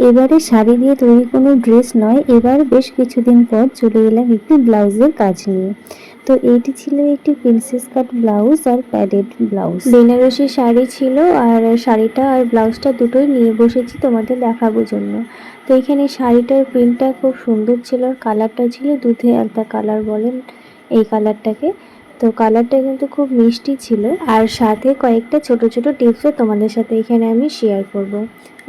এবারে শাড়ি দিয়ে তৈরি কোনো ড্রেস নয়, এবার বেশ কিছুদিন পর চলে এলাম একটি ব্লাউজের কাজ নিয়ে। তো এইটি ছিল একটি প্রিন্সেস কাট ব্লাউজ আর প্যাডেড ব্লাউজ। বেনারসি শাড়ি ছিল আর শাড়িটা আর ব্লাউজটা দুটোই নিয়ে বসেছি তোমাদের দেখাবো জন্য। তো এখানে শাড়িটার প্রিন্টটা খুব সুন্দর ছিল আর কালারটা ছিল দুধে আলতা কালার বলেন এই কালারটাকে। তো কালারটা কিন্তু খুব মিষ্টি ছিল আর সাথে কয়েকটা ছোট ছোট টিপসও তোমাদের সাথে এখানে আমি শেয়ার করব।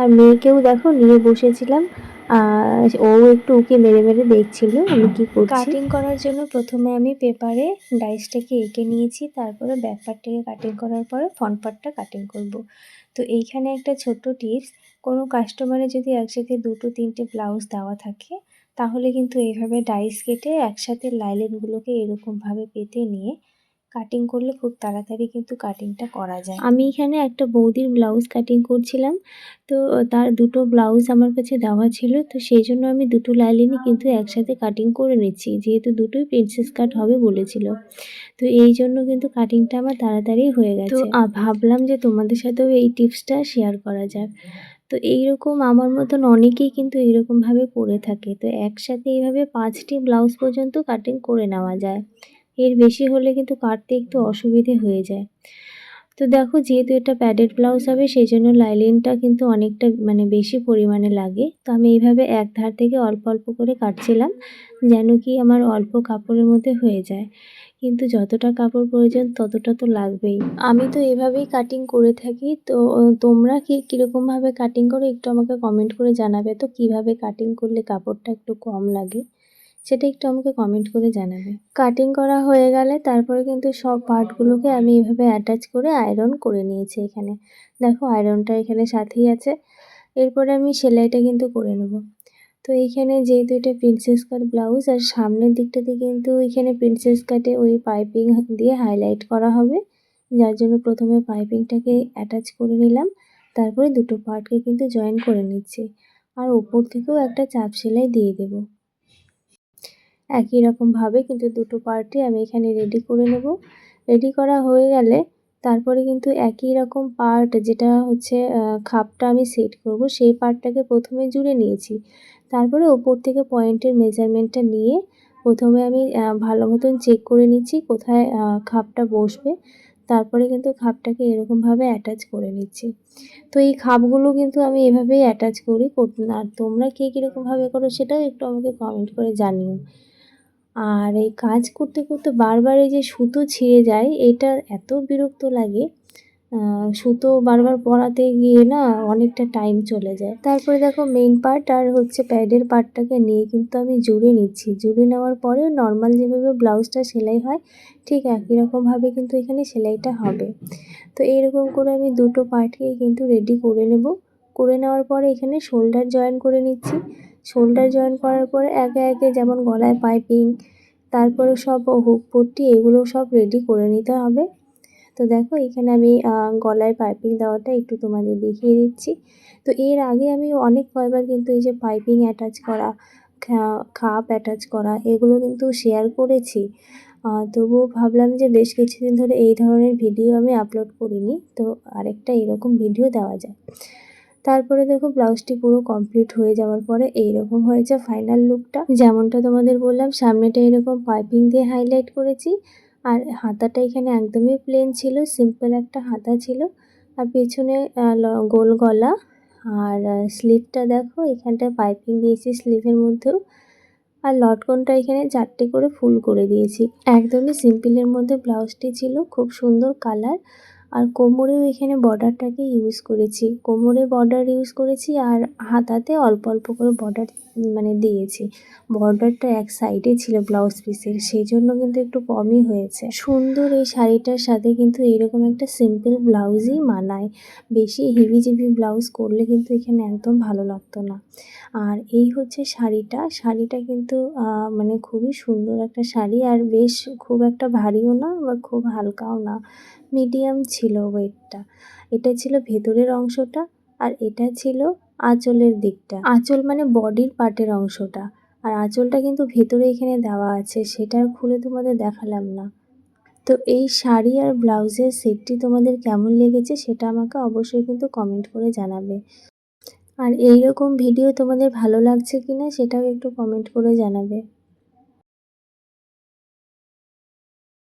আর মেয়েকেও দেখো নিয়ে বসেছিলাম, ও একটু উকি মেরে মেরে দেখছিল আমি কি করছি। কাটিং করার জন্য প্রথমে আমি পেপারে ডাইসটাকে এঁকে নিয়েছি, তারপরে ব্যাক পার্টটাকে কাটিং করার পরে ফ্রন্ট পার্টটা কাটিং করব। তো এইখানে একটা ছোট্ট টিপস, কোনো কাস্টমারে যদি একসাথে দুটো তিনটে ব্লাউজ দেওয়া থাকে তাহলে কিন্তু এইভাবে ডাইস কেটে একসাথে লাইলেনগুলোকে এরকমভাবে পেতে নিয়ে কাটিং করলে খুব তাড়াতাড়ি কিন্তু কাটিংটা করা যায়। আমি এখানে একটা বৌদির ব্লাউজ কাটিং করছিলাম, তো তার দুটো ব্লাউজ আমার কাছে দেওয়া ছিল, তো সেই জন্য আমি দুটো লাইলিনই কিন্তু একসাথে কাটিং করে নিচ্ছি, যেহেতু দুটোই প্রিন্সেস কাট হবে বলেছিল। তো এই জন্য কিন্তু কাটিংটা আমার তাড়াতাড়ি হয়ে গেছে। তো ভাবলাম যে তোমাদের সাথেও এই টিপসটা শেয়ার করা যাক। তো এইরকম আমার মতন অনেকেই কিন্তু এইরকমভাবে করে থাকে। তো একসাথে এইভাবে 5টি ব্লাউজ পর্যন্ত কাটিং করে নেওয়া যায়। এর বেশি হলে কিন্তু কাটতে একটু অসুবিধে হয়ে যায়। তো দেখো যেহেতু এটা প্যাডেড ব্লাউজ হবে সেই জন্য লাইলিনটা কিন্তু অনেকটা বেশি পরিমাণে লাগে। তো আমি এইভাবে এক ধার থেকে অল্প অল্প করে কাটছিলাম যেন কি আমার অল্প কাপড়ের মধ্যে হয়ে যায়, কিন্তু যতটা কাপড় প্রয়োজন ততটা তো লাগবেই। আমি তো এভাবেই কাটিং করে থাকি। তো তোমরা কীরকমভাবে কাটিং করো একটু আমাকে কমেন্ট করে জানাবে। তো কিভাবে কাটিং করলে কাপড়টা একটু কম লাগে সেটা একটু আমাকে কমেন্ট করে জানাবে। কাটিং করা হয়ে গেলে তারপরে কিন্তু সব পার্টগুলোকে আমি এভাবে অ্যাটাচ করে আয়রন করে নিয়েছি। এখানে দেখো আয়রনটা এখানে সাথেই আছে। এরপরে আমি সেলাইটা কিন্তু করে নেব। তো এইখানে যেহেতু এটা প্রিন্সেস কাট ব্লাউজ আর সামনের দিকটাতে কিন্তু এখানে প্রিন্সেস কাটে ওই পাইপিং দিয়ে হাইলাইট করা হবে, যার জন্য প্রথমে পাইপিংটাকে অ্যাটাচ করে নিলাম, তারপরে দুটো পার্টকে কিন্তু জয়েন করে নিচ্ছি আর ওপর থেকেও একটা চাপ সেলাই দিয়ে দেবো। একই রকমভাবে কিন্তু দুটো পার্টই আমি এখানে রেডি করে নেব। রেডি করা হয়ে গেলে তারপরে কিন্তু একই রকম পার্ট যেটা হচ্ছে খাপটা আমি সেট করব সেই পার্টটাকে প্রথমে জুড়ে নিয়েছি। তারপরে ওপর থেকে পয়েন্টের মেজারমেন্টটা নিয়ে প্রথমে আমি ভালো মতন চেক করে নিচ্ছি কোথায় খাপটা বসবে। তারপরে কিন্তু খাপটাকে এরকমভাবে অ্যাটাচ করে নিচ্ছি। তো এই খাপগুলো কিন্তু আমি এভাবেই অ্যাটাচ করি। আর তোমরা কে কীরকমভাবে করো সেটাও একটু আমাকে কমেন্ট করে জানিও। আর এই কাজ করতে করতে বারবার এই যে সুতো ছিঁড়ে যায় এটা এত বিরক্ত লাগে। সুতো বারবার পরাতে গিয়ে না অনেকটা টাইম চলে যায়। তারপরে দেখো মেইন পার্ট আর হচ্ছে প্যাডের পার্টটাকে নিয়ে কিন্তু আমি জুড়ে নিচ্ছি। জুড়ে নেওয়ার পরে নর্মাল যেভাবে ব্লাউজটা সেলাই হয় ঠিক একই রকমভাবে কিন্তু এখানে সেলাইটা হবে। তো এইরকম করে আমি দুটো পার্টকেই কিন্তু রেডি করে নেব। করে নেওয়ার পরে এখানে শোল্ডার জয়েন করে নিচ্ছি। শোল্ডার জয়েন করার পরে একে একে যেমন গলায় পাইপিং, তারপরে সব হুক পট্টি এগুলো সব রেডি করে নিতে হবে। তো দেখো এখানে আমি গলায় পাইপিং দেওয়াটা একটু তোমাদের দেখিয়ে দিচ্ছি। তো এর আগে আমি অনেক কয়বার কিন্তু এই যে পাইপিং অ্যাটাচ করা, খাপ অ্যাটাচ করা এগুলো কিন্তু শেয়ার করেছি। তবুও ভাবলাম যে বেশ কিছুদিন ধরে এই ধরনের ভিডিও আমি আপলোড করিনি, তো আরেকটা এরকম ভিডিও দেওয়া যায়। তারপরে দেখো ব্লাউজটি পুরো কমপ্লিট হয়ে যাওয়ার পরে এইরকম হয়েছে ফাইনাল লুকটা। যেমনটা তোমাদের বললাম সামনেটা এরকম পাইপিং দিয়ে হাইলাইট করেছি আর হাতাটা এখানে একদমই প্লেন ছিল, সিম্পল একটা হাতা ছিল আর পেছনে গোল গলা। আর স্লিভটা দেখো এখানটায় পাইপিং দিয়েছি স্লিভের মধ্যেও, আর লটকনটা এখানে 4টে করে ফুল করে দিয়েছি। একদমই সিম্পলের মধ্যে ব্লাউজটি ছিল, খুব সুন্দর কালার। আর কোমরেও এখানে বর্ডারটাকে ইউজ করেছি, কোমরে বর্ডার ইউজ করেছি আর হাতাতে অল্প অল্প করে বর্ডার দিয়েছি। বর্ডারটা এক সাইডে ছিল ব্লাউজ পিসের, সেই জন্য কিন্তু একটু কমই হয়েছে। সুন্দর এই শাড়িটার সাথে কিন্তু এইরকম একটা সিম্পল ব্লাউজই মানায়, বেশি হেভি ব্লাউজ করলে কিন্তু এখানে একদম ভালো লাগতো না। আর এই হচ্ছে শাড়িটা কিন্তু খুবই সুন্দর একটা শাড়ি আর বেশ খুব একটা ভারীও না আবার খুব হালকাও না, মিডিয়াম ছিল ওয়েটটা। এটা ছিল ভেতরের অংশটা আর এটা ছিল আঁচলের দিকটা। আঁচল বডির পার্টের অংশটা, আর আঁচলটা কিন্তু ভেতরে এখানে দেওয়া আছে, সেটা আর খুলে তোমাদের দেখালাম না। তো এই শাড়ি আর ব্লাউজের সেটটি তোমাদের কেমন লেগেছে সেটা আমাকে অবশ্যই কিন্তু কমেন্ট করে জানাবে। আর এই রকম ভিডিও তোমাদের ভালো লাগছে কিনা সেটাও একটু কমেন্ট করে জানাবে।